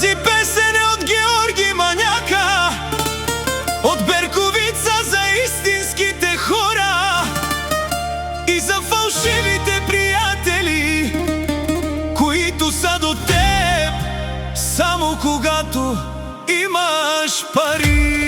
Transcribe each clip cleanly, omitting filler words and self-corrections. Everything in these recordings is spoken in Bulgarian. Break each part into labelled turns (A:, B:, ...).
A: Тази песен е от Георги Маняка, от Берковица за истинските хора и за фалшивите приятели, които са до теб само когато имаш пари.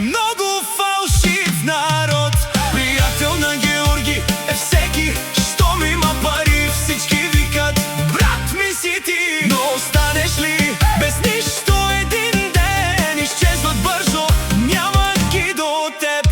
A: Много фалшив народ. Приятел на Георги е всеки, щом има пари. Всички викат: брат ми си ти. Но останеш ли без нищо един ден, изчезват бързо, няма ги до теб.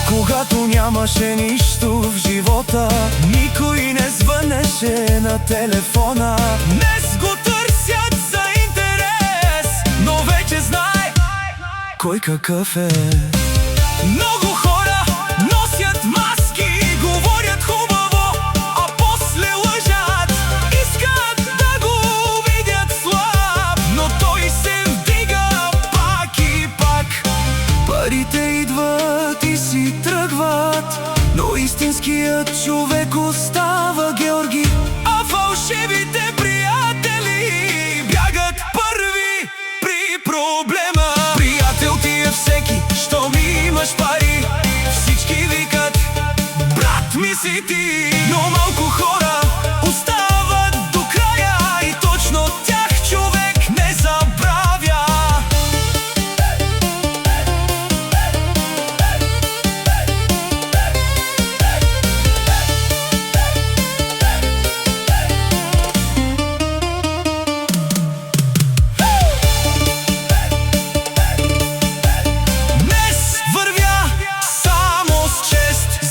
A: Когато нямаше нищо в живота, никой не звънеше на телефона. Днес го търсят за интерес, но вече знае кой какъв е. Много хора носят маски, говорят хубаво, а после лъжат. Искат да го видят слаб, но той се вдига пак и пак. Парите идват и си тръгват, но истинският човек остава Георги, а фалшивите приятели бягат първи при проблема. Приятел ти е всеки, щом имаш пари. Всички викат: брат ми си ти. Но малко хора остават до края и точно тях човек не забравя.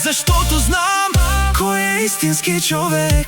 A: Защото знам кой е истински човек.